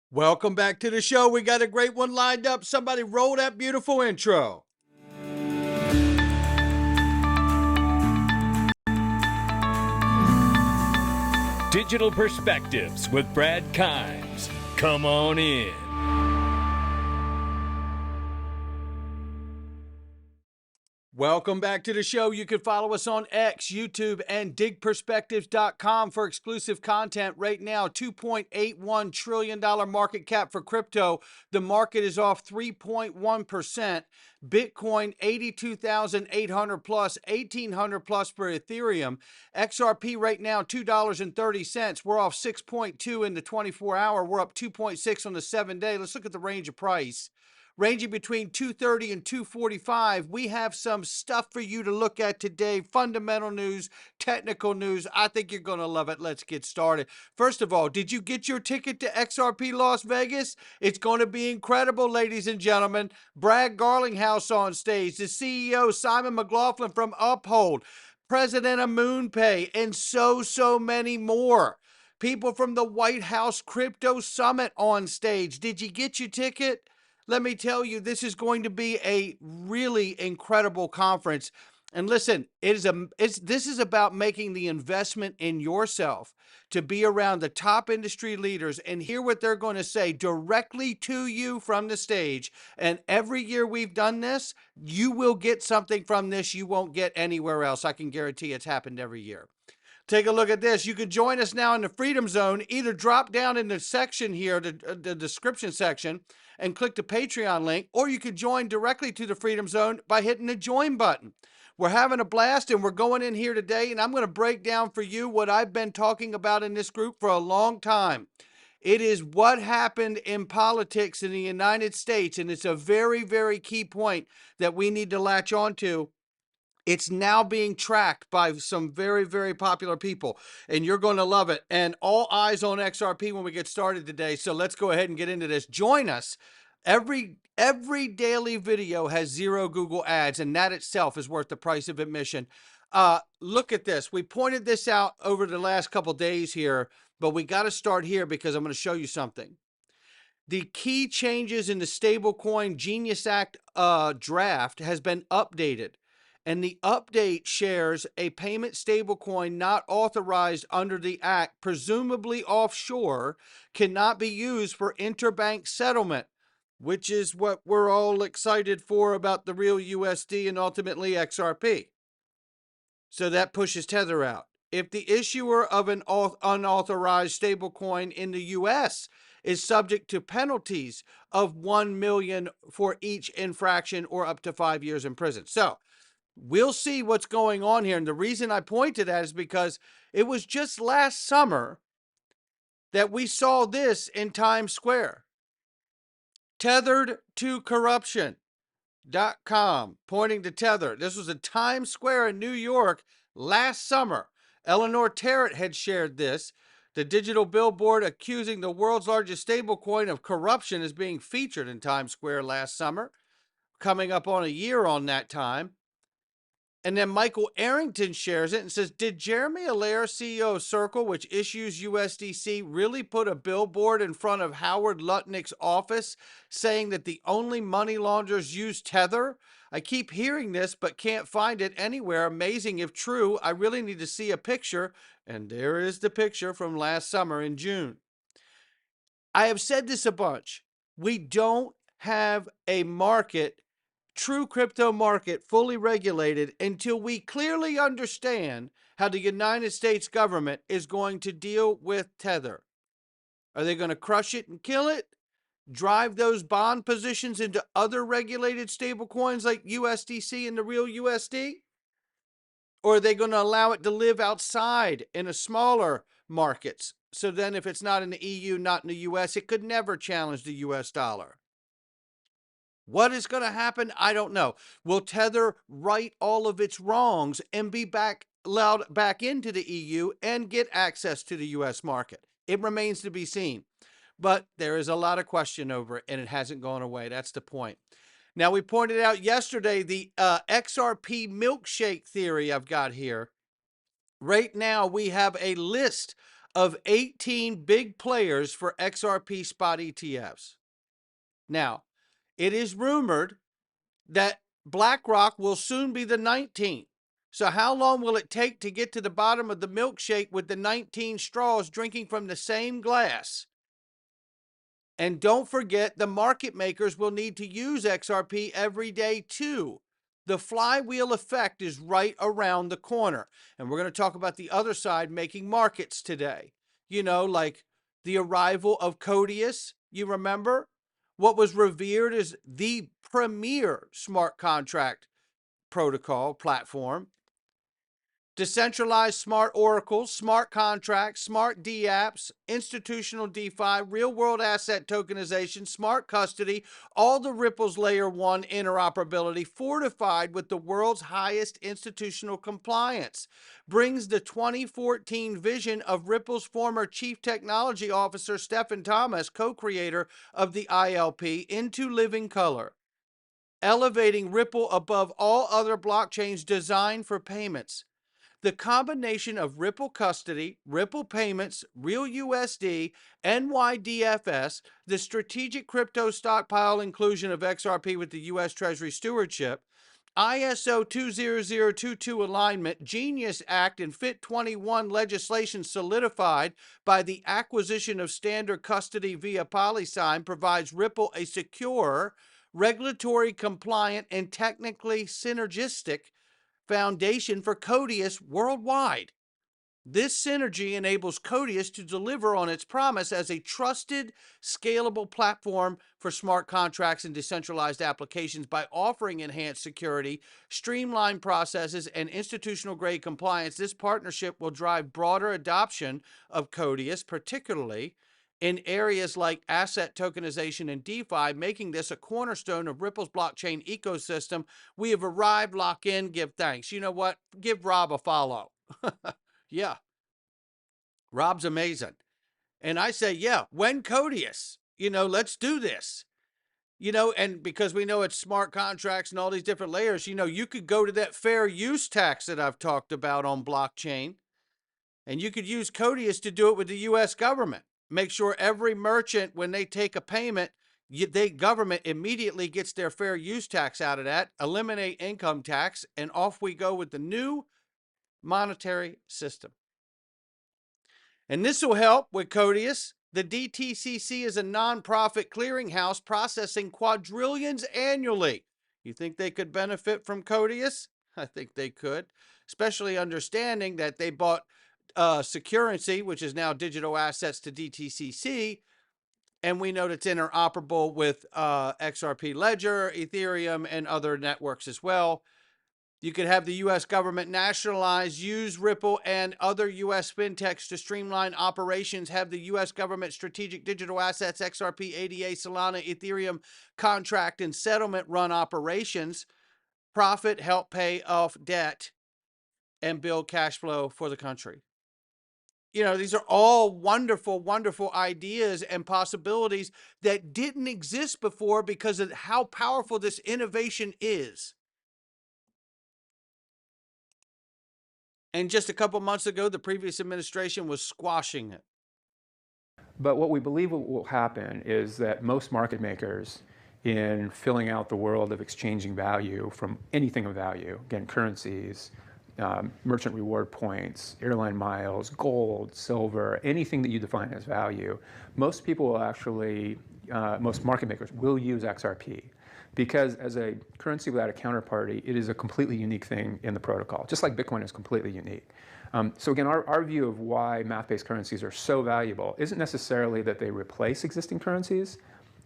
Welcome back to the show. We got a great one lined up. Somebody roll that beautiful intro. Digital Perspectives with Brad Kimes. Come on in. Welcome back to the show. You can follow us on X, YouTube, and digperspectives.com for exclusive content right now. $2.81 trillion market cap for crypto. The market is off 3.1%. Bitcoin, 82,800 plus, 1,800 plus for Ethereum. XRP right now, $2.30. We're off 6.2 in the 24-hour. We're up 2.6 on the 7-day. Let's look at the range of price. Ranging between 230 and 245. We have some stuff for you to look at today. Fundamental news, technical news. I think you're going to love it. Let's get started. First of all, did you get your ticket to XRP Las Vegas? It's going to be incredible, ladies and gentlemen. Brad Garlinghouse on stage, the CEO, Simon McLaughlin from Uphold, President of MoonPay, and so many more. People from the White House Crypto Summit on stage. Did you get your ticket? Let me tell you, this is going to be a really incredible conference. And listen, this is about making the investment in yourself to be around the top industry leaders and hear what they're going to say directly to you from the stage. And every year we've done this, you will get something from this you won't get anywhere else. I can guarantee it's happened every year. Take a look at this. You can join us now in the Freedom Zone. Either drop down in the section here, the description section, and click the Patreon link, or you can join directly to the Freedom Zone by hitting the join button. We're having a blast, and we're going in here today, and I'm going to break down for you what I've been talking about in this group for a long time. It is what happened in politics in the United States, and it's a very key point that we need to latch on to. It's now being tracked by some very popular people, and you're going to love it. And all eyes on XRP when we get started today. So let's go ahead and get into this. Join us. Every daily video has 0 Google ads, and that itself is worth the price of admission. Look at this. We pointed this out over the last couple days here, but we got to start here because I'm going to show you something. The key changes in the stablecoin Genius Act draft has been updated. And the update shares a payment stablecoin not authorized under the act, presumably offshore, cannot be used for interbank settlement, which is what we're all excited for about the real USD and ultimately XRP. So that pushes Tether out. If the issuer of an unauthorized stablecoin in the US is subject to penalties of $1 million for each infraction or up to 5 years in prison. So we'll see what's going on here. And the reason I point to that is because it was just last summer that we saw this in Times Square. Tethered to corruption.com, pointing to Tether. This was in Times Square in New York last summer. Eleanor Terrett had shared this. The digital billboard accusing the world's largest stablecoin of corruption is being featured in Times Square last summer, coming up on a year on that time. And then Michael Arrington shares it and says, did Jeremy Allaire, CEO of Circle, which issues USDC, really put a billboard in front of Howard Lutnick's office saying that the only money launderers use Tether? I keep hearing this, but can't find it anywhere. Amazing if true. I really need to see a picture. And there is the picture from last summer in June. I have said this a bunch. We don't have a market, true crypto market, fully regulated until we clearly understand how the United States government is going to deal with Tether. Are they going to crush it and kill it? Drive those bond positions into other regulated stablecoins like USDC and the real USD? Or are they going to allow it to live outside in a smaller markets? So then if it's not in the EU, not in the US, it could never challenge the US dollar. What is going to happen? I don't know. Will Tether right all of its wrongs and be allowed back into the EU and get access to the US market? It remains to be seen. But there is a lot of question over it, and it hasn't gone away. That's the point. Now, we pointed out yesterday the XRP milkshake theory I've got here. Right now, we have a list of 18 big players for XRP spot ETFs. Now, it is rumored that BlackRock will soon be the 19th. So how long will it take to get to the bottom of the milkshake with the 19 straws drinking from the same glass? And don't forget, the market makers will need to use XRP every day too. The flywheel effect is right around the corner. And we're going to talk about the other side making markets today. You know, like the arrival of Codius, you remember? What was revered as the premier smart contract protocol platform. Decentralized smart oracles, smart contracts, smart dApps, institutional DeFi, real-world asset tokenization, smart custody, all the Ripple's Layer 1 interoperability fortified with the world's highest institutional compliance. Brings the 2014 vision of Ripple's former Chief Technology Officer Stephen Thomas, co-creator of the ILP, into living color, elevating Ripple above all other blockchains designed for payments. The combination of Ripple custody, Ripple payments, Real USD, NYDFS, the strategic crypto stockpile inclusion of XRP with the U.S. Treasury stewardship, ISO 20022 alignment, Genius Act, and FIT21 legislation solidified by the acquisition of standard custody via PolySign provides Ripple a secure, regulatory compliant, and technically synergistic foundation for Codius worldwide. This synergy enables Codius to deliver on its promise as a trusted, scalable platform for smart contracts and decentralized applications by offering enhanced security, streamlined processes, and institutional-grade compliance. This partnership will drive broader adoption of Codius, particularly in areas like asset tokenization and DeFi, making this a cornerstone of Ripple's blockchain ecosystem. We have arrived, lock in, give thanks. You know what? Give Rob a follow. Yeah, Rob's amazing. And I say, yeah, when Codius, let's do this. And because we know it's smart contracts and all these different layers, you could go to that fair use tax that I've talked about on blockchain, and you could use Codius to do it with the U.S. government. Make sure every merchant, when they take a payment, government immediately gets their fair use tax out of that, eliminate income tax, and off we go with the new monetary system. And this will help with Codius. The DTCC is a nonprofit clearinghouse processing quadrillions annually. You think they could benefit from Codius? I think they could, especially understanding that they bought Securrency, which is now digital assets to DTCC, and we know it's interoperable with XRP Ledger, Ethereum, and other networks as well. You could have the U.S. government nationalize, use Ripple and other U.S. fintechs to streamline operations, have the U.S. government strategic digital assets, XRP, ADA, Solana, Ethereum contract and settlement run operations, profit, help pay off debt, and build cash flow for the country. These are all wonderful, wonderful ideas and possibilities that didn't exist before because of how powerful this innovation is. And just a couple months ago, the previous administration was squashing it. But what we believe will happen is that most market makers, in filling out the world of exchanging value from anything of value, again, currencies, merchant reward points, airline miles, gold, silver, anything that you define as value, most people will actually, most market makers will use XRP. Because as a currency without a counterparty, it is a completely unique thing in the protocol, just like Bitcoin is completely unique. So again, our view of why math-based currencies are so valuable isn't necessarily that they replace existing currencies,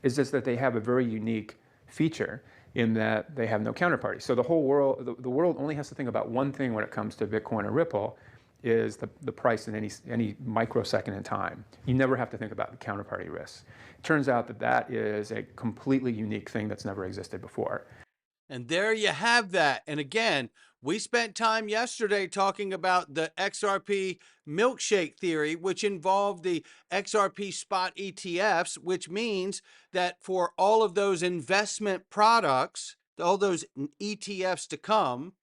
it's just that they have a very unique feature in that they have no counterparty. So the whole world, the world only has to think about one thing when it comes to Bitcoin or Ripple, is the price in any microsecond in time. You never have to think about the counterparty risks. It turns out that that is a completely unique thing that's never existed before. And there you have that. And again, we spent time yesterday talking about the XRP Milkshake theory, which involved the XRP spot ETFs, which means that for all of those investment products, all those ETFs to come,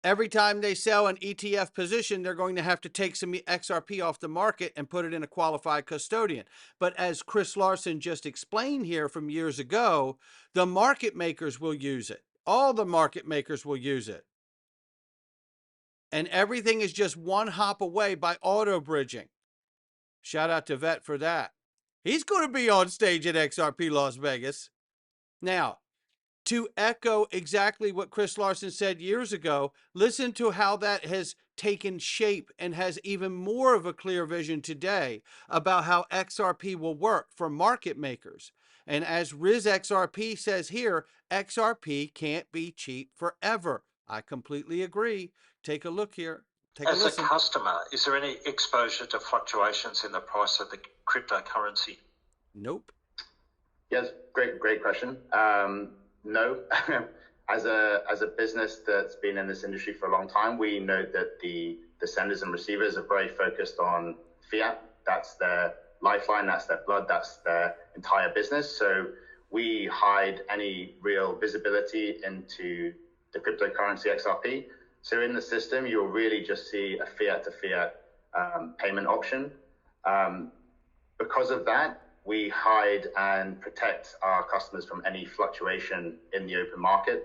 Every time they sell an ETF position, they're going to have to take some XRP off the market and put it in a qualified custodian. But as Chris Larson just explained here from years ago, the market makers will use it. All the market makers will use it. And everything is just one hop away by auto bridging. Shout out to Vet for that. He's going to be on stage at XRP Las Vegas. Now, to echo exactly what Chris Larson said years ago, listen to how that has taken shape and has even more of a clear vision today about how XRP will work for market makers. And as Riz XRP says here, XRP can't be cheap forever. I completely agree. Take a look here. Take a listen. As a customer, is there any exposure to fluctuations in the price of the cryptocurrency? Nope. Yes, great question. No, as a business that's been in this industry for a long time, we know that the senders and receivers are very focused on fiat. That's their lifeline, that's their blood, that's their entire business. So we hide any real visibility into the cryptocurrency XRP. So in the system, you'll really just see a fiat to fiat payment option. Because of that, we hide and protect our customers from any fluctuation in the open market.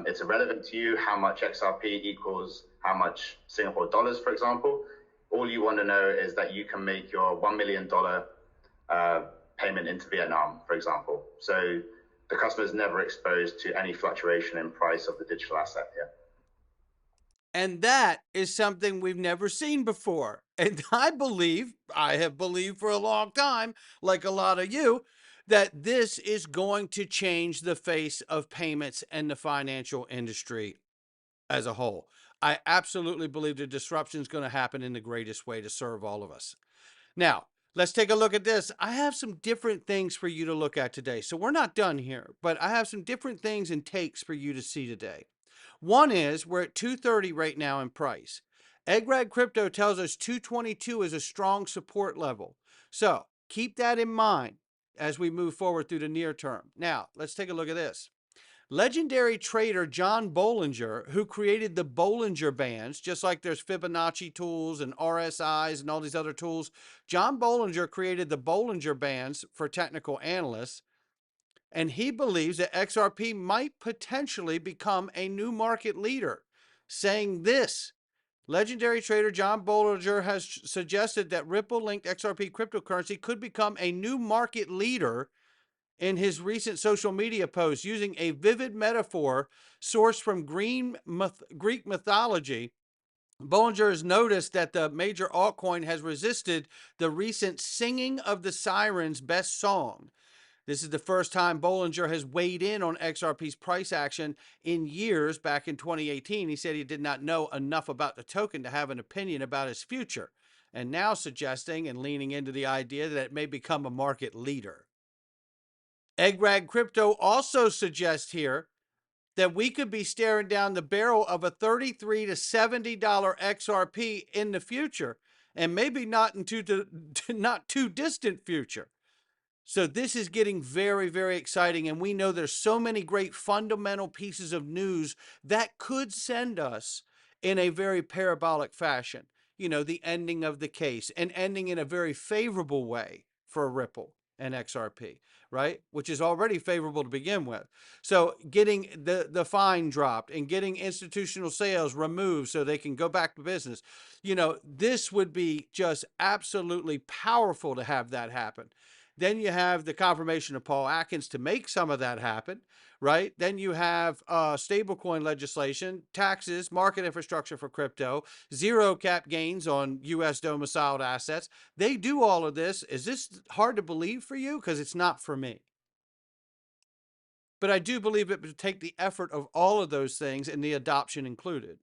It's irrelevant to you how much XRP equals how much Singapore dollars, for example. All you want to know is that you can make your $1 million payment into Vietnam, for example. So the customer is never exposed to any fluctuation in price of the digital asset here. And that is something we've never seen before. And I have believed for a long time, like a lot of you, that this is going to change the face of payments and the financial industry as a whole. I absolutely believe the disruption is going to happen in the greatest way to serve all of us. Now, let's take a look at this. I have some different things for you to look at today. So we're not done here, but I have some different things and takes for you to see today. One is we're at 230 right now in price. Eggrag Crypto tells us 222 is a strong support level. So keep that in mind as we move forward through the near term. Now, let's take a look at this. Legendary trader John Bollinger, who created the Bollinger Bands, just like there's Fibonacci tools and RSIs and all these other tools, John Bollinger created the Bollinger Bands for technical analysts. And he believes that XRP might potentially become a new market leader. Saying this, legendary trader John Bollinger has suggested that Ripple-linked XRP cryptocurrency could become a new market leader in his recent social media post, using a vivid metaphor sourced from Greek mythology. Bollinger has noticed that the major altcoin has resisted the recent Singing of the Sirens best song. This is the first time Bollinger has weighed in on XRP's price action in years. Back in 2018, he said he did not know enough about the token to have an opinion about its future, and now suggesting and leaning into the idea that it may become a market leader. Eggrag Crypto also suggests here that we could be staring down the barrel of a $33 to $70 XRP in the future, and maybe not too distant future. So this is getting very, very exciting, and we know there's so many great fundamental pieces of news that could send us in a very parabolic fashion. You know, the ending of the case, and ending in a very favorable way for Ripple and XRP, right? Which is already favorable to begin with. So getting the fine dropped and getting institutional sales removed so they can go back to business. You know, this would be just absolutely powerful to have that happen. Then you have the confirmation of Paul Atkins to make some of that happen, right? Then you have stablecoin legislation, taxes, market infrastructure for crypto, zero cap gains on U.S. domiciled assets. They do all of this. Is this hard to believe for you? Because it's not for me. But I do believe it would take the effort of all of those things and the adoption included.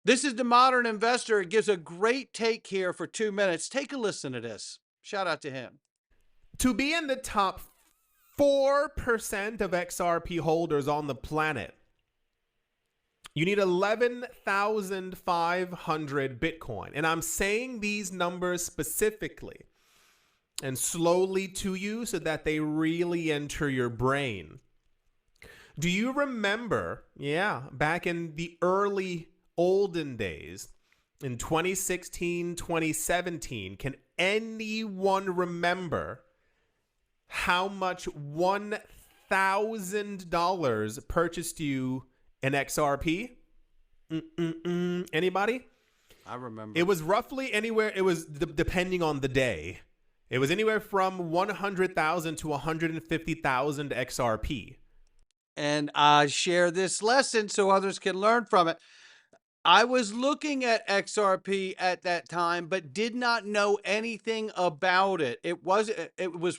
This is the Modern Investor. It gives a great take here for 2 minutes. Take a listen to this. Shout out to him. To be in the top 4% of XRP holders on the planet, you need 11,500 Bitcoin. And I'm saying these numbers specifically and slowly to you so that they really enter your brain. Do you remember, back in the early olden days, in 2016, 2017, can anyone remember how much $1,000 purchased you an XRP? Anybody? I remember. It was roughly anywhere, it was depending on the day. It was anywhere from 100,000 to 150,000 XRP. And I share this lesson so others can learn from it. I was looking at XRP at that time, but did not know anything about it. It was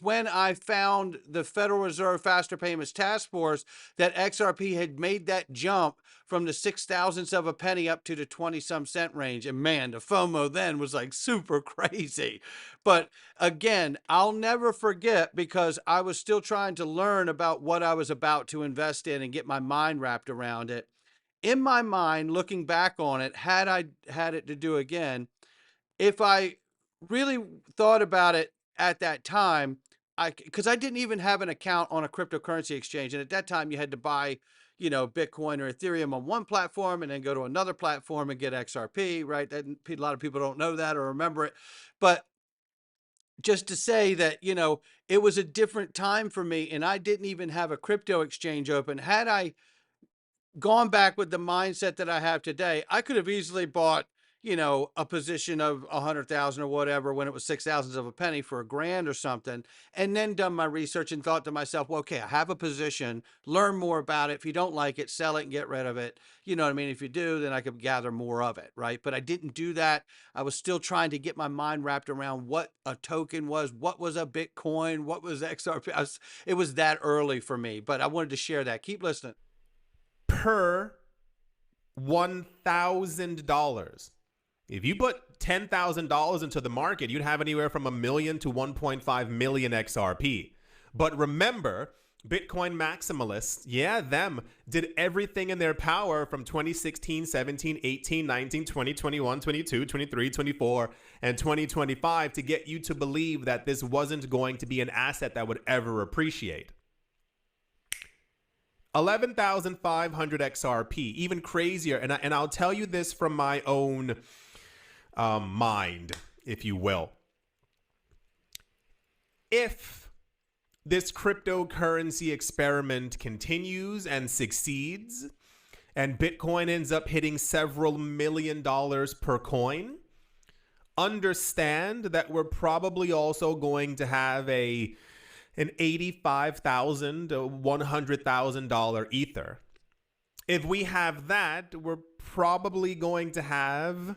when I found the Federal Reserve Faster Payments Task Force that XRP had made that jump from the 0.006 of a penny up to the 20-some cent range. And man, the FOMO then was like super crazy. But again, I'll never forget, because I was still trying to learn about what I was about to invest in and get my mind wrapped around it. In my mind, looking back on it, had I had it to do again, if I really thought about it at that time, because I didn't even have an account on a cryptocurrency exchange. And at that time, you had to buy, Bitcoin or Ethereum on one platform and then go to another platform and get XRP, right? A lot of people don't know that or remember it. But just to say that, it was a different time for me, and I didn't even have a crypto exchange open. Had I gone back with the mindset that I have today, I could have easily bought, a position of 100,000 or whatever when it was 0.006 of a penny for $1,000 or something, and then done my research and thought to myself, well, okay, I have a position, learn more about it. If you don't like it, sell it and get rid of it. You know what I mean? If you do, then I could gather more of it, right? But I didn't do that. I was still trying to get my mind wrapped around what a token was, what was a Bitcoin, what was XRP. It was that early for me, but I wanted to share that. Keep listening. Per $1,000. If you put $10,000 into the market, you'd have anywhere from 1 million to 1.5 million XRP. But remember, Bitcoin maximalists, them did everything in their power from 2016, 17, 18, 19, 20, 21, 22, 23, 24, and 2025 to get you to believe that this wasn't going to be an asset that would ever appreciate. 11,500 XRP, even crazier. And I'll tell you this from my own mind, if you will. If this cryptocurrency experiment continues and succeeds, and Bitcoin ends up hitting several $1 million per coin, understand that we're probably also going to have an $85,000 to $100,000 ether. If we have that, we're probably going to have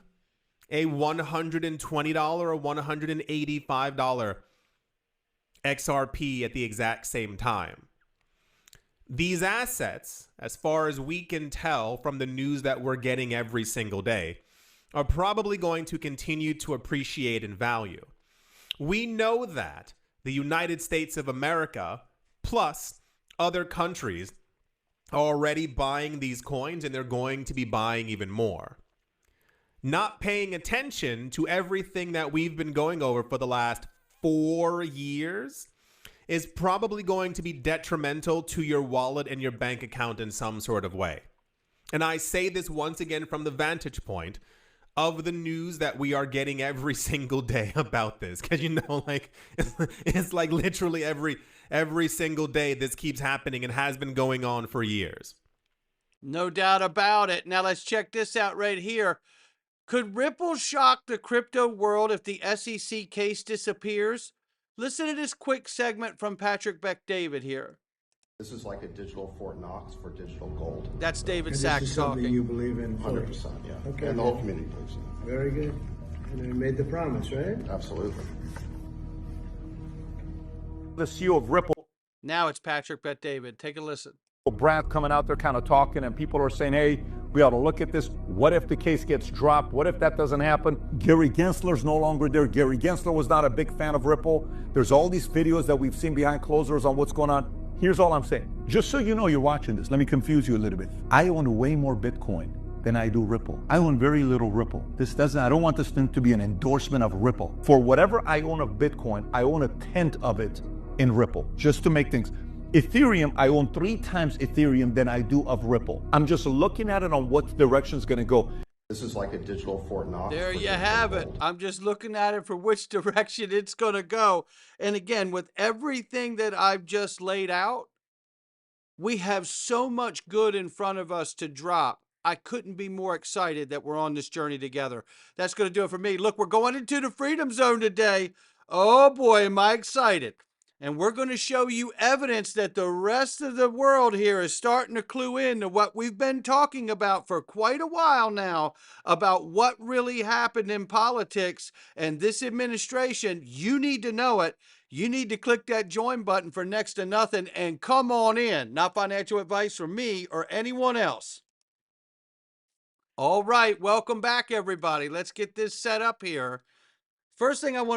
a $120 or $185 XRP at the exact same time. These assets, as far as we can tell from the news that we're getting every single day, are probably going to continue to appreciate in value. We know that the United States of America, plus other countries, are already buying these coins, and they're going to be buying even more. Not paying attention to everything that we've been going over for the last 4 years is probably going to be detrimental to your wallet and your bank account in some sort of way. And I say this once again from the vantage point of the news that we are getting every single day about this. Because, it's like literally every single day this keeps happening and has been going on for years. No doubt about it. Now let's check this out right here. Could Ripple shock the crypto world if the SEC case disappears? Listen to this quick segment from Patrick Bet-David here. This is like a digital Fort Knox for digital gold. That's David And Sachs this is something talking. you believe in? 100%, yeah. Okay. And the whole community believes in it. Very good. And they made the promise, right? Absolutely. The CEO of Ripple, Now it's Patrick Bet-David. Take a listen. Brad, coming out there kind of talking, and people are saying, hey, we ought to look at this. What if the case gets dropped? What if that doesn't happen? Gary Gensler's no longer there. Gary Gensler was not a big fan of Ripple. There's all these videos that we've seen behind closed doors on what's going on. Here's all I'm saying. Just so you know you're watching this, let me confuse you a little bit. I own way more Bitcoin than I do Ripple. I own very little Ripple. I don't want this thing to be an endorsement of Ripple. For whatever I own of Bitcoin, I own 1/10 of it in Ripple, just to make things. Ethereum, I own 3 times Ethereum than I do of Ripple. I'm just looking at it on what direction it's going to go. This is like a digital Fort Knox. There for you digital have it. gold. I'm just looking at it for which direction it's going to go. And again, with everything that I've just laid out, we have so much good in front of us to drop. I couldn't be more excited that we're on this journey together. That's going to do it for me. Look, we're going into the Freedom Zone today. Oh boy, am I excited. And we're going to show you evidence that the rest of the world here is starting to clue in to what we've been talking about for quite a while now about what really happened in politics. And this administration, you need to know it. You need to click that join button for next to nothing and come on in. Not financial advice from me or anyone else. All right, welcome back, everybody. Let's get this set up here. First thing I want